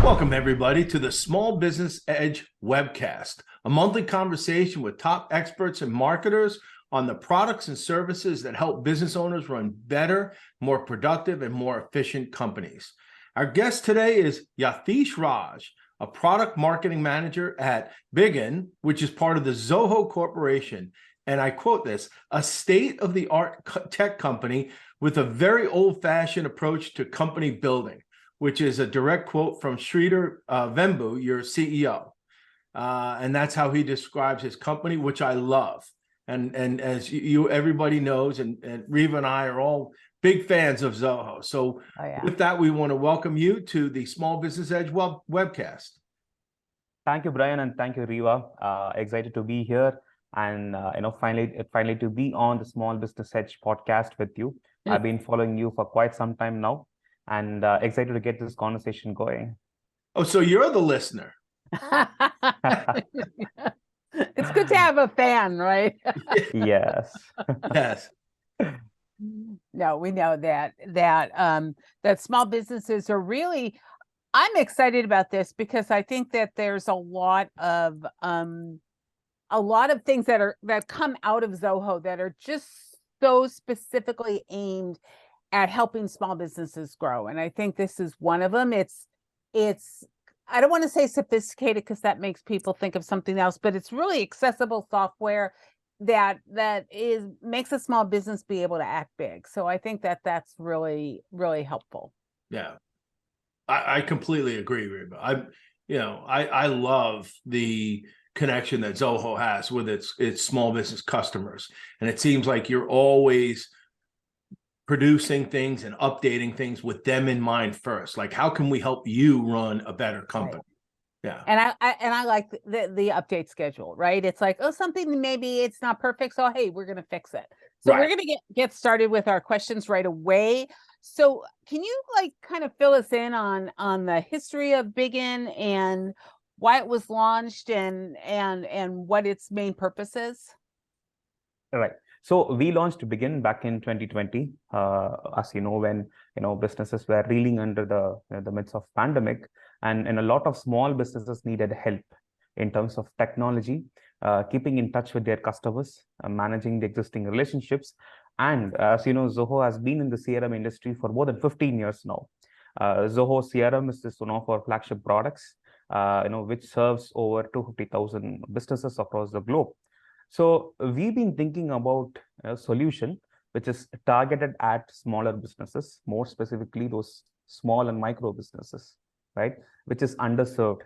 Welcome, everybody, to the Small Business Edge webcast, a monthly conversation with top experts and marketers on the products and services that help business owners run better, more productive, and more efficient companies. Our guest today is Yatheesh Raj, a product marketing manager at Bigin, which is part of the Zoho Corporation. And I quote this, a state-of-the-art tech company with a very old-fashioned approach to company building, which is a direct quote from Sridhar Vembu, your CEO. And that's how he describes his company, which I love. And as everybody knows, and Rieva and I are all big fans of Zoho. So with that, we want to welcome you to the Small Business Edge webcast. Thank you, Brian, and thank you, Rieva. Excited to be here and finally to be on the Small Business Edge podcast with you. I've been following you for quite some time now, and excited to get this conversation going. Oh, so you're the listener. It's good to have a fan, right? Yes. Yes. No, we know that small businesses are really, I'm excited about this because I think that there's a lot of things that come out of Zoho that are just so specifically aimed at helping small businesses grow. And I think this is one of them. It's I don't want to say sophisticated because that makes people think of something else, but it's really accessible software that makes a small business be able to act big. So I think that that's really, really helpful. Yeah, I completely agree, Reba. I love the connection that Zoho has with its small business customers, and it seems like you're always producing things and updating things with them in mind first. Like, how can we help you run a better company? Right. Yeah. And I like the update schedule, right? It's like, oh, something maybe it's not perfect, so hey, we're gonna fix it. So we're gonna get started with our questions right away. So can you kind of fill us in on the history of Bigin and why it was launched and what its main purpose is? All right. So we launched Bigin back in 2020, as you know, when businesses were reeling under the midst of pandemic, and a lot of small businesses needed help in terms of technology, keeping in touch with their customers, managing the existing relationships. And as you know, Zoho has been in the CRM industry for more than 15 years now. Zoho CRM is one of our flagship products, which serves over 250,000 businesses across the globe. So we've been thinking about a solution which is targeted at smaller businesses, more specifically those small and micro businesses, right? Which is underserved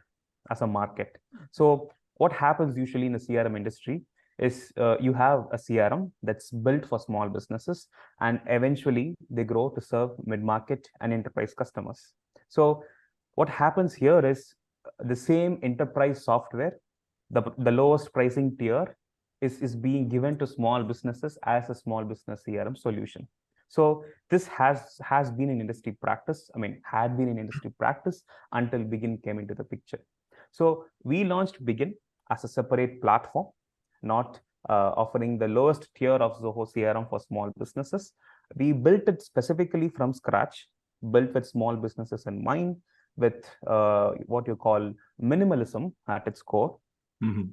as a market. So what happens usually in the CRM industry is you have a CRM that's built for small businesses, and eventually they grow to serve mid-market and enterprise customers. So what happens here is the same enterprise software, the lowest pricing tier, is being given to small businesses as a small business CRM solution. So this has been in industry practice. Had been in industry practice until Bigin came into the picture. So we launched Bigin as a separate platform, not offering the lowest tier of Zoho CRM for small businesses. We built it specifically from scratch, built with small businesses in mind, with what you call minimalism at its core.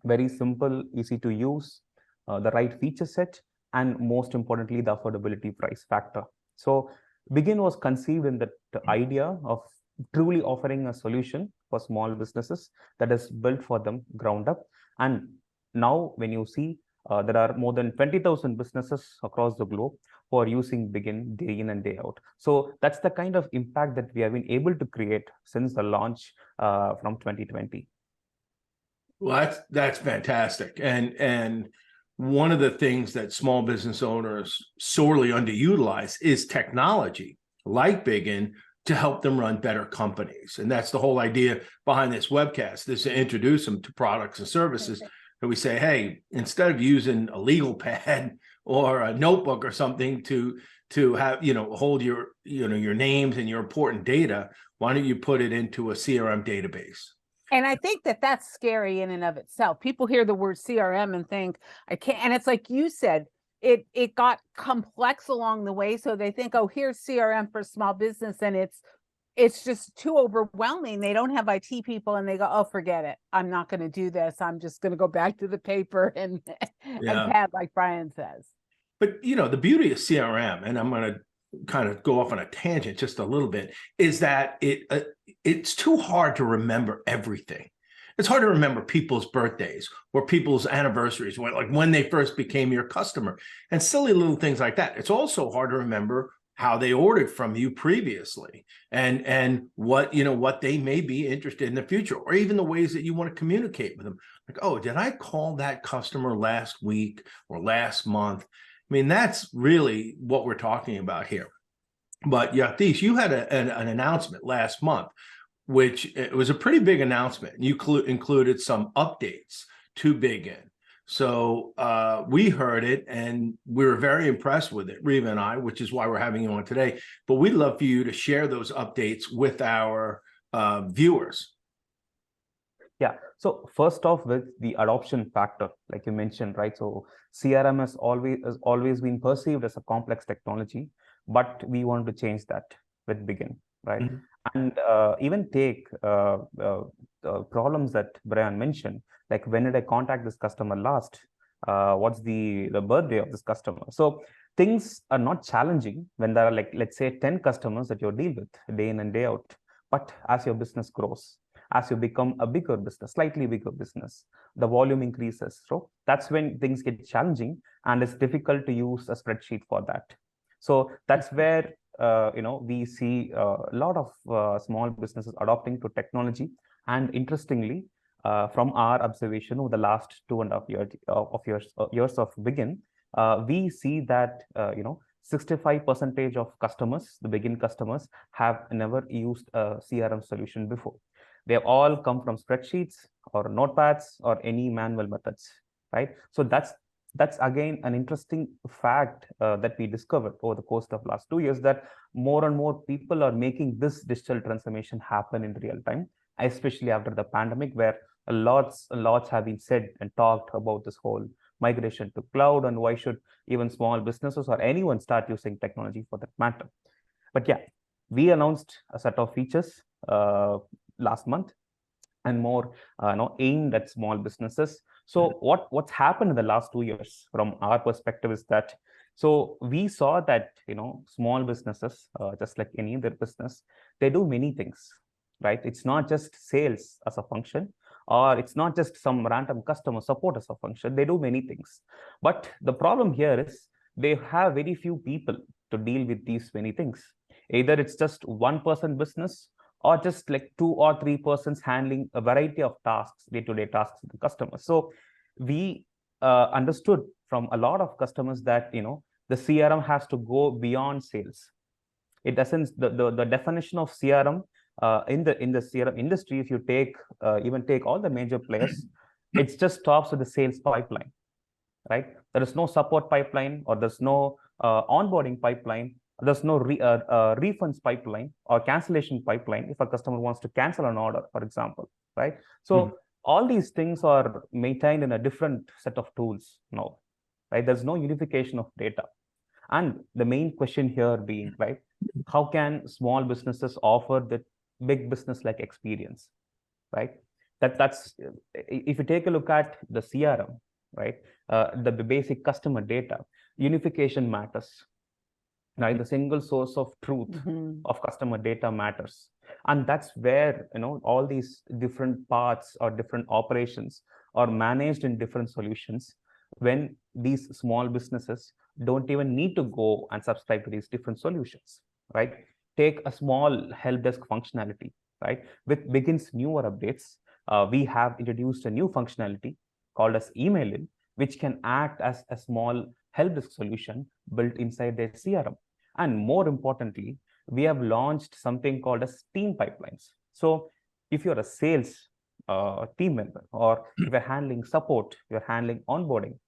Very simple, easy to use, the right feature set, and most importantly, the affordability price factor. So Bigin was conceived in the idea of truly offering a solution for small businesses that is built for them ground up. And now when you see there are more than 20,000 businesses across the globe who are using Bigin day in and day out. So that's the kind of impact that we have been able to create since the launch from 2020. Well, that's fantastic. And one of the things that small business owners sorely underutilize is technology like Bigin to help them run better companies. And that's the whole idea behind this webcast, is to introduce them to products and services that we say, hey, instead of using a legal pad or a notebook or something to have, hold your names and your important data, why don't you put it into a CRM database? And I think that that's scary in and of itself. People hear the word CRM and think, I can't. And it's like you said, it got complex along the way. So they think, oh, here's CRM for small business, and it's just too overwhelming. They don't have IT people and they go, oh, forget it. I'm not going to do this. I'm just going to go back to the paper and Yeah. pad, like Brian says. But the beauty of CRM, and I'm going to kind of go off on a tangent just a little bit, is that it's too hard to remember everything. It's hard to remember people's birthdays or people's anniversaries, when they first became your customer, and silly little things like that. It's also hard to remember how they ordered from you previously, and what they may be interested in the future, or even the ways that you want to communicate with them. Like, oh, did I call that customer last week or last month? I mean, that's really what we're talking about here. But Yatheesh, you had an announcement last month, which it was a pretty big announcement. You included some updates to Bigin. So we heard it and we were very impressed with it, Rieva and I, which is why we're having you on today. But we'd love for you to share those updates with our viewers. Yeah. So first off, with the adoption factor, like you mentioned, right? So CRM has always been perceived as a complex technology, but we want to change that with Bigin, right? Mm-hmm. And even take problems that Brian mentioned, like when did I contact this customer last? What's the birthday of this customer? So things are not challenging when there are, like, let's say 10 customers that you deal with day in and day out. But as your business grows, as you become a bigger business, slightly bigger business, the volume increases. So that's when things get challenging, and it's difficult to use a spreadsheet for that. So that's where we see a lot of small businesses adopting to technology. And interestingly, from our observation over the last 2.5 years of Bigin, we see that 65% of customers, the Bigin customers, have never used a CRM solution before. They have all come from spreadsheets or notepads or any manual methods, right? So that's again an interesting fact that we discovered over the course of last 2 years, that more and more people are making this digital transformation happen in real time, especially after the pandemic, where lots have been said and talked about this whole migration to cloud, and why should even small businesses or anyone start using technology for that matter. But yeah, we announced a set of features last month, and more aimed at small businesses. So what's happened in the last 2 years from our perspective is that, so we saw that small businesses, just like any other business, they do many things, right? It's not just sales as a function, or it's not just some random customer support as a function. They do many things. But the problem here is they have very few people to deal with these many things. Either it's just one person business, or just like 2 or 3 persons handling a variety of tasks, day-to-day tasks with the customers. So we understood from a lot of customers that the CRM has to go beyond sales. It doesn't, the definition of CRM in the CRM industry, if you take all the major players, it just stops with the sales pipeline, right? There is no support pipeline, or there's no onboarding pipeline. There's no refunds pipeline or cancellation pipeline if a customer wants to cancel an order, for example, right? So all these things are maintained in a different set of tools now, right? There's no unification of data. And the main question here being, right, how can small businesses offer the big business-like experience, right? That's if you take a look at the CRM, right, the basic customer data, unification matters. Right, the single source of truth of customer data matters, and that's where all these different parts or different operations are managed in different solutions. When these small businesses don't even need to go and subscribe to these different solutions, right? Take a small help desk functionality, right? With Bigin's newer updates, we have introduced a new functionality called as email in, which can act as a small help desk solution built inside their CRM. And more importantly, we have launched something called as team pipelines. So if you're a sales team member, or if you're handling support, you're handling onboarding,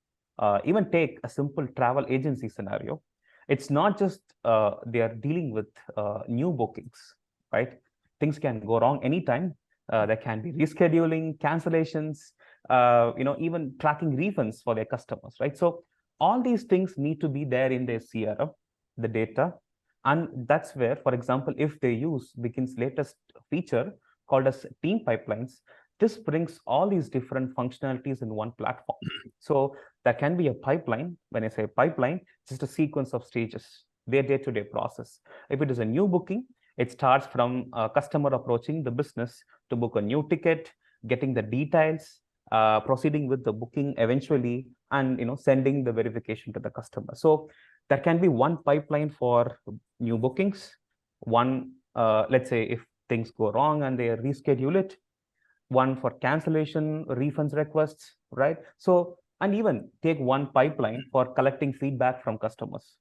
even take a simple travel agency scenario, it's not just they are dealing with new bookings, right? Things can go wrong anytime. There can be rescheduling, cancellations, even tracking refunds for their customers, right? So all these things need to be there in their CRM, the data, And that's where, for example, if they use Begin's latest feature called as team pipelines, this brings all these different functionalities in one platform. So that can be a pipeline. When I say pipeline, just a sequence of stages, their day-to-day process. If it is a new booking, it starts from a customer approaching the business to book a new ticket, getting the details, proceeding with the booking eventually, and sending the verification to the customer. So there can be one pipeline for new bookings, one, let's say if things go wrong and they reschedule it, one for cancellation, refunds requests, right? So, and even take one pipeline for collecting feedback from customers.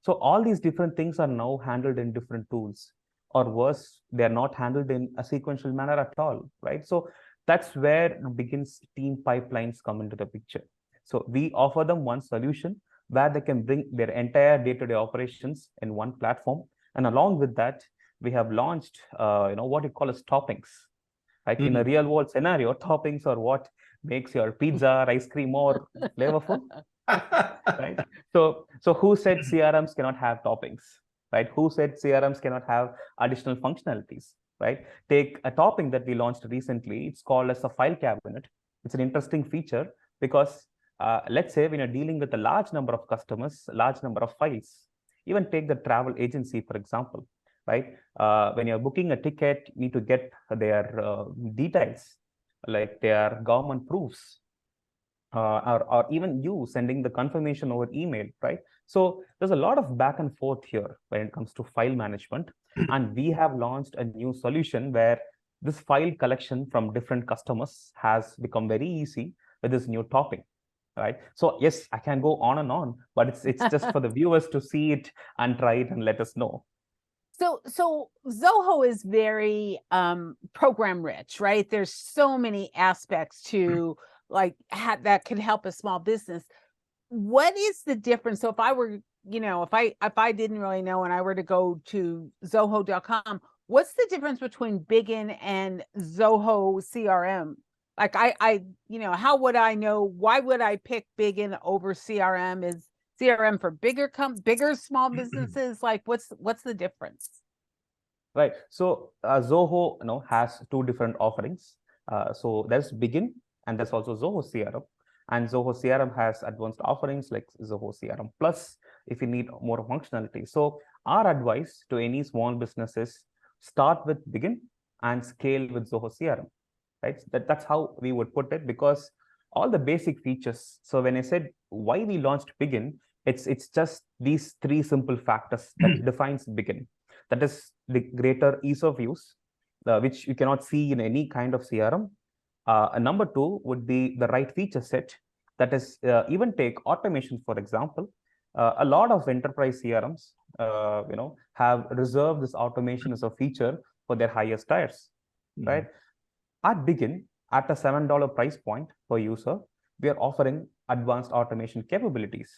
So all these different things are now handled in different tools, or worse, they're not handled in a sequential manner at all, right? So that's where Begin's team pipelines come into the picture. So we offer them one solution where they can bring their entire day-to-day operations in one platform. And along with that, we have launched, what you call as toppings. Like in a real world scenario, toppings are what makes your pizza or ice cream more flavorful, right? So who said CRMs cannot have toppings, right? Who said CRMs cannot have additional functionalities, right? Take a topping that we launched recently. It's called as a file cabinet. It's an interesting feature because let's say when you're dealing with a large number of customers, a large number of files, even take the travel agency, for example, right? When you're booking a ticket, you need to get their details, like their government proofs, or even you sending the confirmation over email, right? So there's a lot of back and forth here when it comes to file management. And we have launched a new solution where this file collection from different customers has become very easy with this new topping, right? So yes, I can go on and on, but it's just for the viewers to see it and try it and let us know. So Zoho is very program rich, right? There's so many aspects to like that can help a small business. What is the difference? So if I were, if I didn't really know and I were to go to Zoho.com, what's the difference between Bigin and Zoho CRM? Like how would I know? Why would I pick Bigin over CRM? Is CRM for bigger small businesses? Like what's the difference? Right. So Zoho has two different offerings. So there's Bigin and there's also Zoho CRM. And Zoho CRM has advanced offerings like Zoho CRM Plus if you need more functionality. So our advice to any small businesses, start with Bigin and scale with Zoho CRM. Right. That's how we would put it, because all the basic features. So when I said why we launched Bigin, it's just these three simple factors that defines Bigin. That is the greater ease of use, which you cannot see in any kind of CRM. Number two would be the right feature set. That is, even take automation, for example. A lot of enterprise CRMs, have reserved this automation as a feature for their highest tiers, right? At Bigin, at a $7 price point per user, we are offering advanced automation capabilities.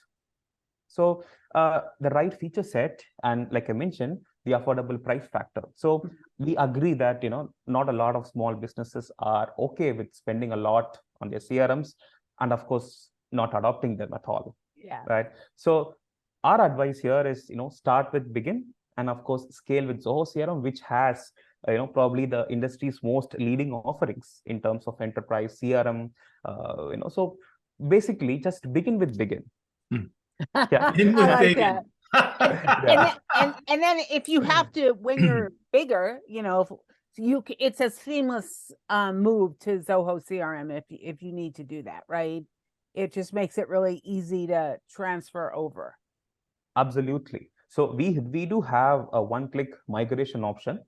So the right feature set, and like I mentioned, the affordable price factor. So we agree that not a lot of small businesses are okay with spending a lot on their CRMs, and of course not adopting them at all. Yeah. Right. So our advice here is start with Bigin, and of course scale with Zoho CRM, which has probably the industry's most leading offerings in terms of enterprise CRM. So basically just begin with Bigin. Yeah. I like that. And then if you have to, when you're bigger, it's a seamless move to Zoho CRM if you need to do that, right? It just makes it really easy to transfer over. Absolutely. So we do have a one-click migration option.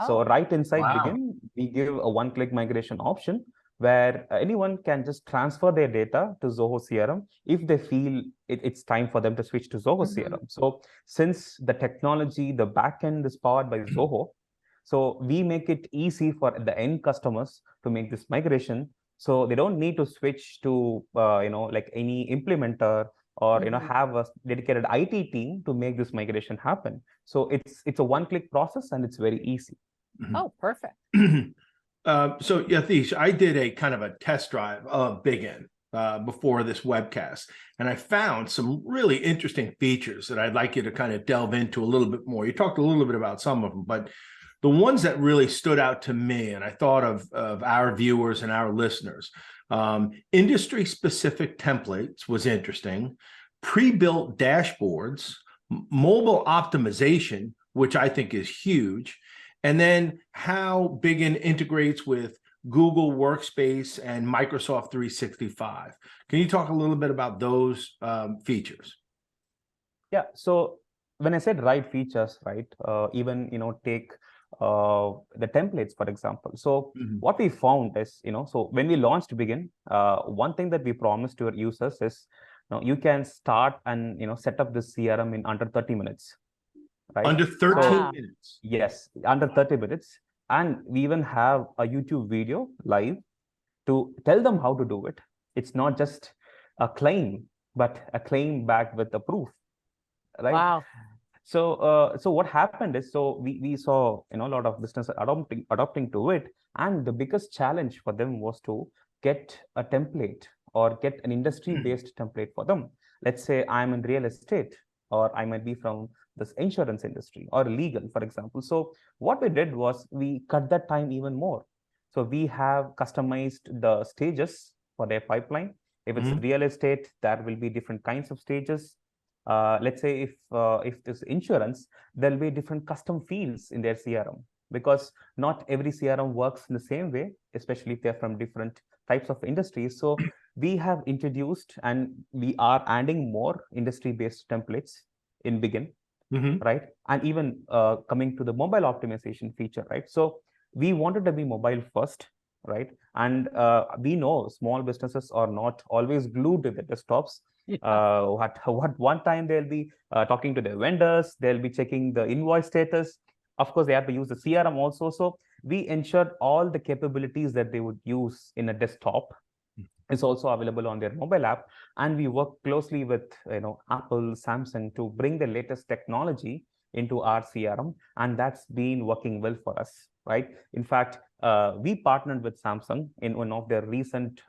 So right inside Bigin, we give a one-click migration option where anyone can just transfer their data to Zoho CRM if they feel it's time for them to switch to Zoho CRM. So since the technology, the backend is powered by Zoho, so we make it easy for the end customers to make this migration. So they don't need to switch to like any implementer or have a dedicated IT team to make this migration happen. So it's a one-click process and it's very easy. Oh, perfect. So Yatheesh, I did a kind of a test drive of Bigin, before this webcast, and I found some really interesting features that I'd like you to kind of delve into a little bit more. You talked a little bit about some of them, but the ones that really stood out to me, and I thought of our viewers and our listeners, industry-specific templates was interesting, pre-built dashboards, mobile optimization, which I think is huge, and then how Bigin integrates with Google Workspace and Microsoft 365. Can you talk a little bit about those features? Yeah. So when I said right features, right, even, take the templates, for example. So what we found is, so when we launched Bigin, one thing that we promised to our users is, you can start and, set up this CRM in under 30 minutes, right? Under 13 minutes. Yes, under 30 minutes. And we even have a YouTube video live to tell them how to do it. It's not just a claim, but a claim backed with a proof, right? Wow. So, so what happened is, so we saw, a lot of businesses adopting to it, and the biggest challenge for them was to get a template or get an industry-based template for them. Let's say I'm in real estate, or I might be from this insurance industry or legal, for example. So what we did was we cut that time even more. So we have customized the stages for their pipeline. If it's real estate, there will be different kinds of stages. Let's say if this insurance, there'll be different custom fields in their CRM, because not every CRM works in the same way, especially if they're from different types of industries. So we have introduced, and we are adding more industry-based templates in Bigin, right? And even coming to the mobile optimization feature, right? So we wanted to be mobile first, right? And we know small businesses are not always glued to the desktops. What one time they'll be talking to their vendors, they'll be checking the invoice status. Of course, they have to use the CRM also. So we ensured all the capabilities that they would use in a desktop is also available on their mobile app. And we work closely with Apple, Samsung to bring the latest technology into our CRM, and that's been working well for us, right? In fact, we partnered with Samsung in one of their recent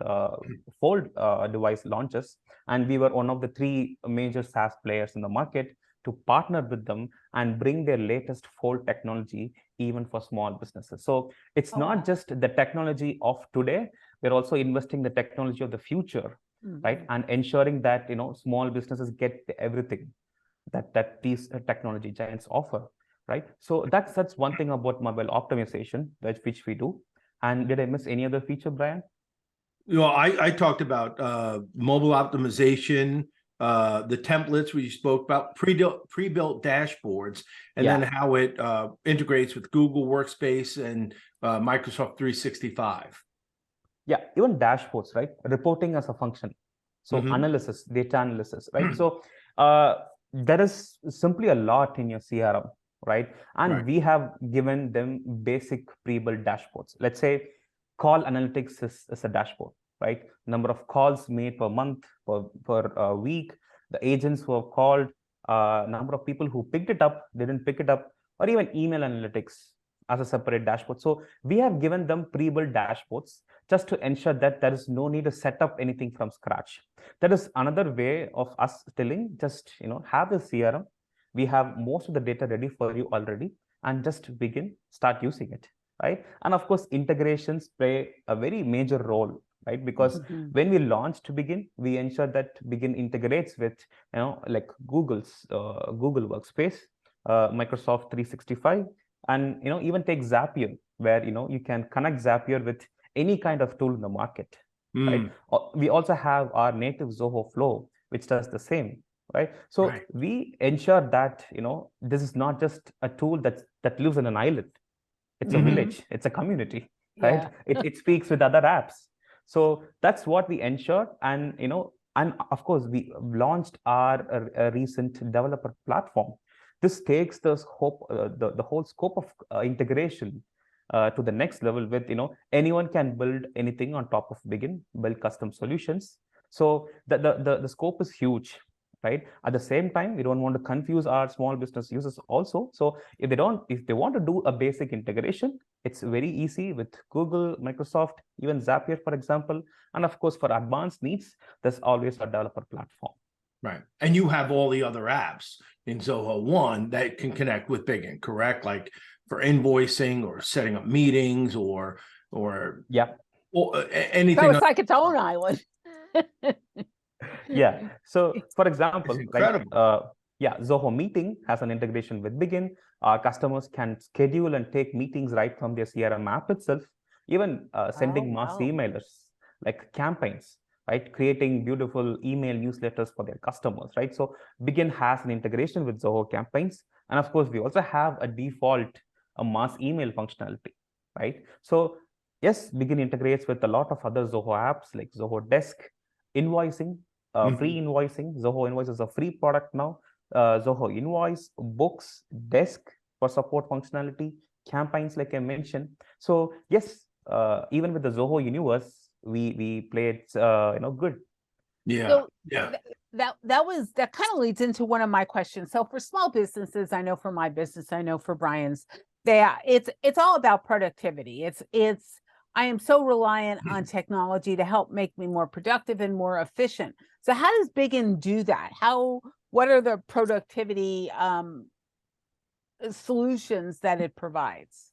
Fold device launches, and we were one of the 3 major SaaS players in the market to partner with them and bring their latest Fold technology even for small businesses. So it's not just the technology of today, we're also investing the technology of the future, right? And ensuring that small businesses get everything that these technology giants offer, right? So that's one thing about mobile optimization, which we do. And did I miss any other feature, Brian? I talked about mobile optimization, the templates we spoke about, pre-built dashboards, and then how it integrates with Google Workspace and Microsoft 365. Yeah, even dashboards, right? Reporting as a function. So analysis, data analysis, right? So there is simply a lot in your CRM, right? And we have given them basic pre-built dashboards. Let's say call analytics is a dashboard, right? Number of calls made per month, per week, the agents who have called, number of people who picked it up, didn't pick it up, or even email analytics as a separate dashboard. So we have given them pre-built dashboards just to ensure that there is no need to set up anything from scratch. That is another way of us telling, just have the CRM. We have most of the data ready for you already, and just start using it, right? And of course, integrations play a very major role, right? Because when we launched Bigin, we ensured that Bigin integrates with, like Google's Google Workspace, Microsoft 365, and even take Zapier, where you can connect Zapier with any kind of tool in the market, right? We also have our native Zoho flow, which does the same, right? So we ensure that this is not just a tool that lives in an island. It's a village, it's a community, right? It speaks with other apps. So that's what we ensure. And and of course we launched our recent developer platform. This takes the scope, the whole scope of integration to the next level. With anyone can build anything on top of Bigin, build custom solutions. So the scope is huge, right? At the same time, we don't want to confuse our small business users also. So if they want to do a basic integration, it's very easy with Google, Microsoft, even Zapier, for example. And of course, for advanced needs, there's always a developer platform. Right. And you have all the other apps in Zoho One that can connect with Bigin, correct? Like for invoicing or setting up meetings or Yeah. anything. So it's like its own island. Yeah. So for example, incredible. Zoho Meeting has an integration with Bigin. Our customers can schedule and take meetings right from their CRM app itself, even sending mass emailers like campaigns, right? Creating beautiful email newsletters for their customers, right? So Bigin has an integration with Zoho campaigns. And of course, we also have a default mass email functionality, right? So yes, Bigin integrates with a lot of other Zoho apps like Zoho Desk, invoicing, free invoicing. Zoho Invoice is a free product now. Zoho Invoice, Books, Desk for support functionality, campaigns like I mentioned. So yes, even with the Zoho universe, we play it good. Yeah. So yeah. That kind of leads into one of my questions. So for small businesses, I know for my business, I know for Brian's, it's all about productivity. I am so reliant on technology to help make me more productive and more efficient. So how does Bigin do that? What are the productivity solutions that it provides?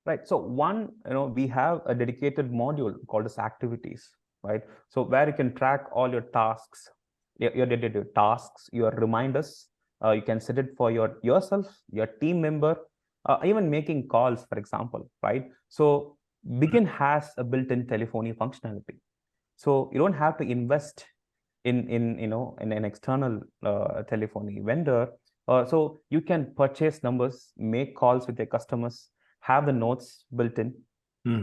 Right. So one, we have a dedicated module called as activities, right? So where you can track all your tasks, your day-to-day tasks, your reminders. You can set it for yourself, your team member, even making calls, for example, right? So Bigin has a built-in telephony functionality. So you don't have to invest in an external telephony vendor. So you can purchase numbers, make calls with your customers, have the notes built in,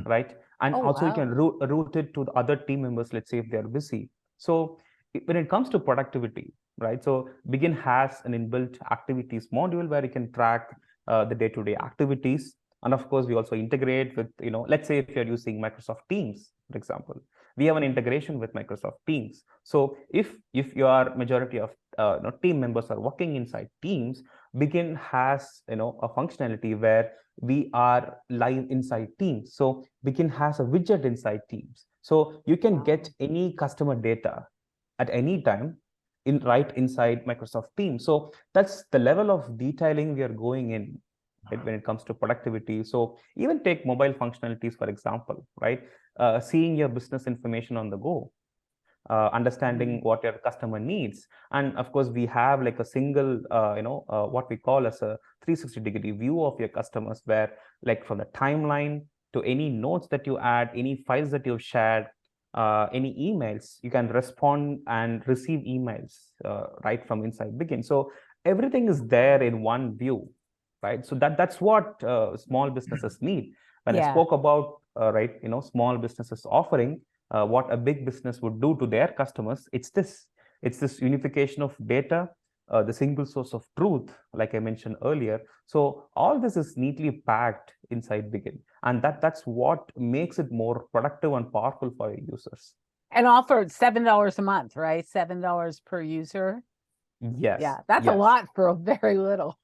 right? And also you can route it to the other team members, let's say if they're busy. So when it comes to productivity, right? So Bigin has an inbuilt activities module where you can track the day-to-day activities. And of course, we also integrate with, let's say if you're using Microsoft Teams, for example, we have an integration with Microsoft Teams. So if your majority of team members are working inside Teams, Bigin has a functionality where we are live inside Teams. So Bigin has a widget inside Teams. So you can get any customer data at any time right inside Microsoft Teams. So that's the level of detailing we are going in when it comes to productivity. So even take mobile functionalities, for example, right? Seeing your business information on the go, understanding what your customer needs. And of course, we have like a single, what we call as a 360-degree view of your customers, where like from the timeline to any notes that you add, any files that you've shared, any emails, you can respond and receive emails right from inside Bigin. So everything is there in one view, right? So that's what small businesses need. When I spoke about small businesses offering what a big business would do to their customers, it's this unification of data, the single source of truth, like I mentioned earlier. So all this is neatly packed inside Bigin, and that's what makes it more productive and powerful for your users. And offered $7 a month, right? $7 per user. Yes. Yeah, that's a lot for very little.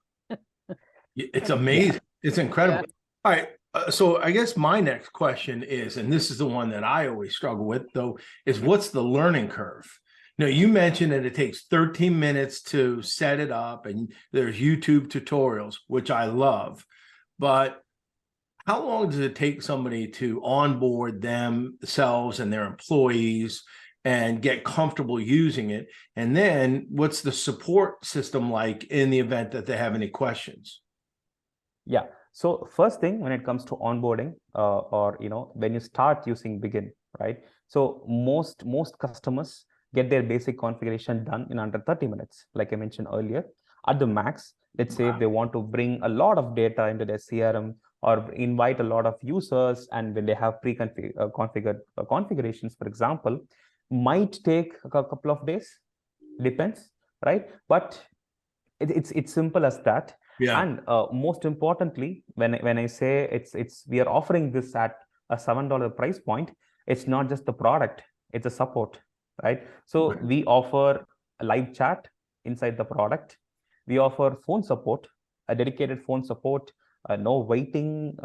It's amazing. It's incredible. All right. So I guess my next question is, and this is the one that I always struggle with, though, is what's the learning curve? Now, you mentioned that it takes 13 minutes to set it up, and there's YouTube tutorials, which I love. But how long does it take somebody to onboard themselves and their employees and get comfortable using it? And then what's the support system like in the event that they have any questions? Yeah. So first thing, when it comes to onboarding, or when you start using Bigin, right? So most customers get their basic configuration done in under 30 minutes, like I mentioned earlier. At the max, let's say if they want to bring a lot of data into their CRM or invite a lot of users, and when they have pre-configured configurations, for example, might take a couple of days, depends, right? But it's simple as that. Yeah. And most importantly, when I say we are offering this at a $7 price point, it's not just the product, it's a support, right? So we offer live chat inside the product. We offer phone support, a dedicated phone support, no waiting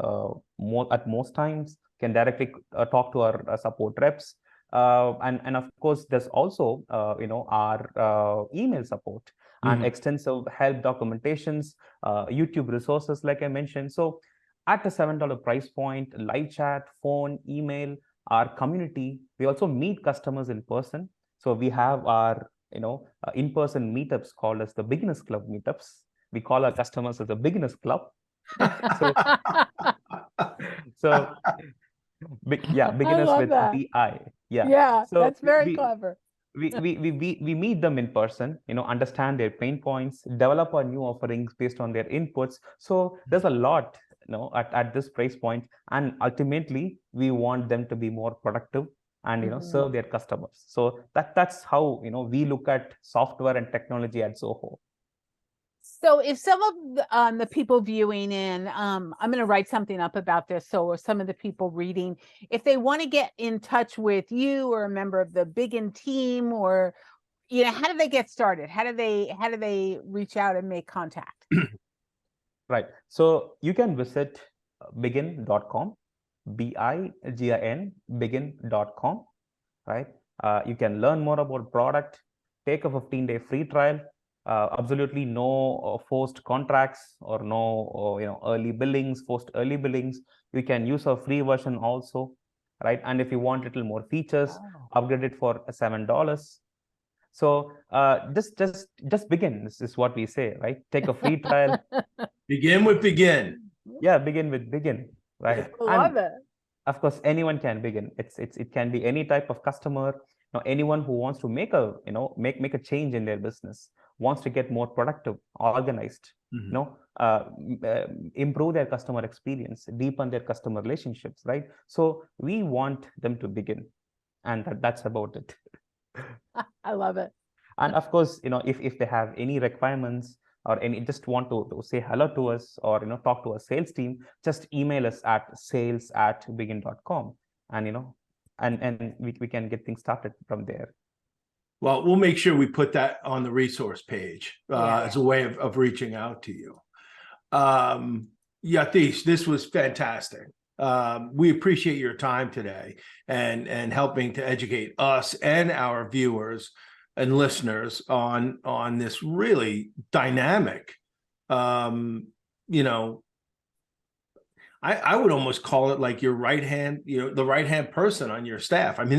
at most times, can directly talk to our support reps. And of course, there's also our email support and extensive help documentations, YouTube resources, like I mentioned. So at a $7 price point, live chat, phone, email, our community, we also meet customers in person. So we have our in-person meetups called as the Beginners Club meetups. We call our customers as the Beginners Club. So beginners with that. BI. Yeah, so that's very clever. We meet them in person, understand their pain points, develop our new offerings based on their inputs. So there's a lot, at this price point, and ultimately we want them to be more productive and serve their customers. So that's how we look at software and technology at Zoho. So if some of the people viewing in, I'm going to write something up about this. So, or some of the people reading, if they want to get in touch with you or a member of the Bigin team, or, how do they get started? How do they reach out and make contact? Right. So you can visit bigin.com, BIGIN, bigin.com, right? You can learn more about product, take a 15-day free trial. Absolutely no forced contracts or no early billings, forced early billings. You can use a free version also, right? And if you want a little more features, upgrade it for $7. So just begin. This is what we say, right? Take a free trial. Begin with Bigin. Yeah, begin with Bigin, right? Love it. Of course, anyone can begin. It can be any type of customer, anyone who wants to make a make a change in their business, wants to get more productive, organized, improve their customer experience, deepen their customer relationships, right? So we want them to begin, and that's about it. I love it. And of course, if they have any requirements or just want to say hello to us or talk to our sales team, just email us at sales@bigin.com, and we can get things started from there. Well, we'll make sure we put that on the resource page as a way of reaching out to you. Yatheesh, this was fantastic. We appreciate your time today and helping to educate us and our viewers and listeners on this really dynamic, I would almost call it like your right hand, the right hand person on your staff. I mean,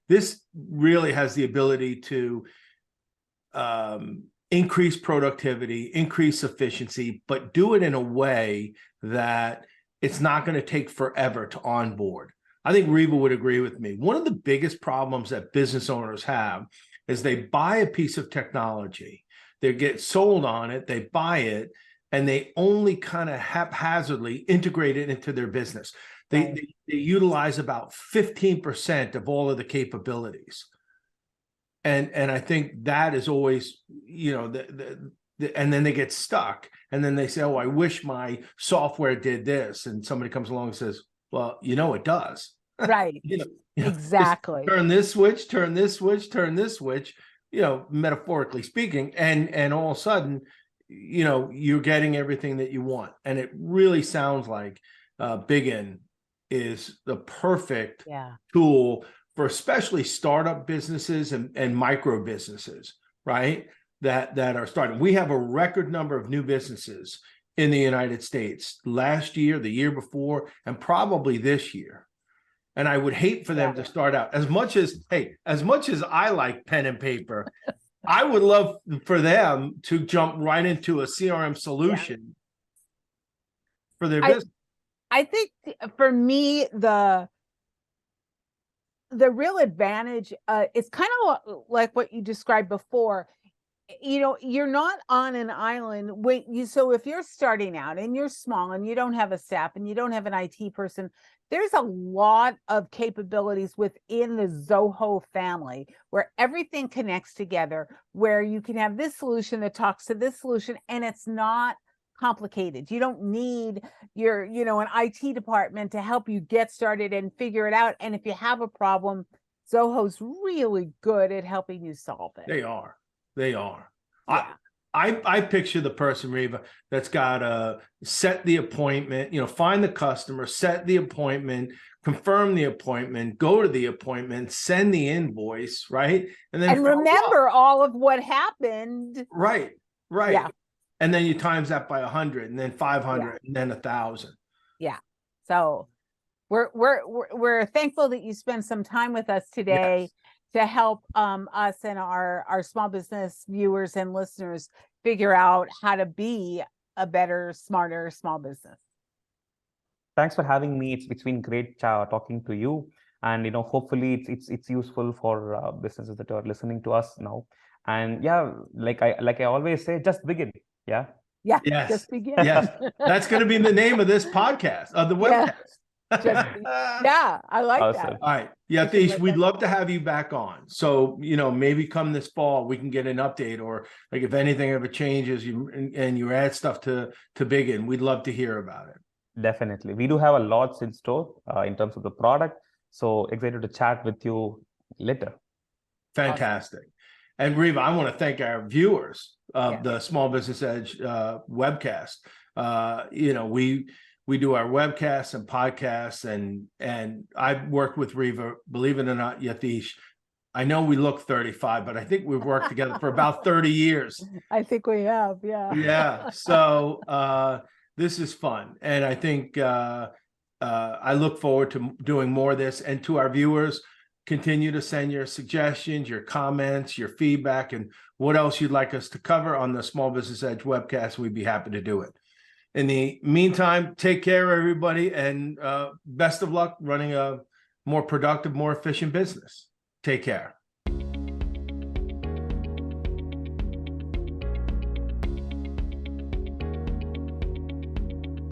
this really has the ability to increase productivity, increase efficiency, but do it in a way that it's not going to take forever to onboard. I think Rieva would agree with me. One of the biggest problems that business owners have is they buy a piece of technology, they get sold on it, they buy it, and they only kind of haphazardly integrate it into their business. They utilize about 15% of all of the capabilities. And I think that is always, and then they get stuck, and then they say, oh, I wish my software did this. And somebody comes along and says, well, it does. Right. Exactly. Turn this switch, turn this switch, turn this switch, metaphorically speaking. And all of a sudden, you're getting everything that you want. And it really sounds like Bigin is the perfect tool for especially startup businesses and micro businesses, right? That are starting. We have a record number of new businesses in the United States last year, the year before, and probably this year. And I would hate for them to start out as much as I like pen and paper, I would love for them to jump right into a CRM solution for their business. I think for me, the real advantage is kind of like what you described before. You're not on an island. So if you're starting out and you're small and you don't have a staff and you don't have an IT person, there's a lot of capabilities within the Zoho family where everything connects together, where you can have this solution that talks to this solution, and it's not complicated. You don't need your, an IT department to help you get started and figure it out. And if you have a problem, Zoho's really good at helping you solve it. They are. They are. Yeah. I picture the person, Rieva, that's got to set the appointment, find the customer, set the appointment, confirm the appointment, go to the appointment, send the invoice, right? And then And remember all of what happened. Right. Yeah. And then you times that by 100, and then 500, Yeah. and then 1,000. Yeah. So we're thankful that you spent some time with us today to help us and our small business viewers and listeners figure out how to be a better, smarter small business. Thanks for having me. It's been great talking to you, and hopefully it's useful for businesses that are listening to us now. And yeah, like I always say, just begin. Yeah. Yeah. Yes. Just begin. Yes. That's going to be the name of this podcast, of the webcast. Yeah, I like that. All right. Yatheesh, we'd love to have you back on. So, maybe come this fall, we can get an update, or like if anything ever changes and you add stuff to Bigin, we'd love to hear about it. Definitely. We do have a lot in store in terms of the product. So excited to chat with you later. Fantastic. Awesome. And Rieva, I want to thank our viewers of the Small Business Edge webcast. We do our webcasts and podcasts, and I've worked with Rieva, believe it or not, Yatheesh. I know we look 35, but I think we've worked together for about 30 years. I think we have, yeah. Yeah. So this is fun. And I think I look forward to doing more of this. And to our viewers, continue to send your suggestions, your comments, your feedback, and what else you'd like us to cover on the Small Business Edge webcast. We'd be happy to do it. In the meantime, take care, everybody, and best of luck running a more productive, more efficient business. Take care.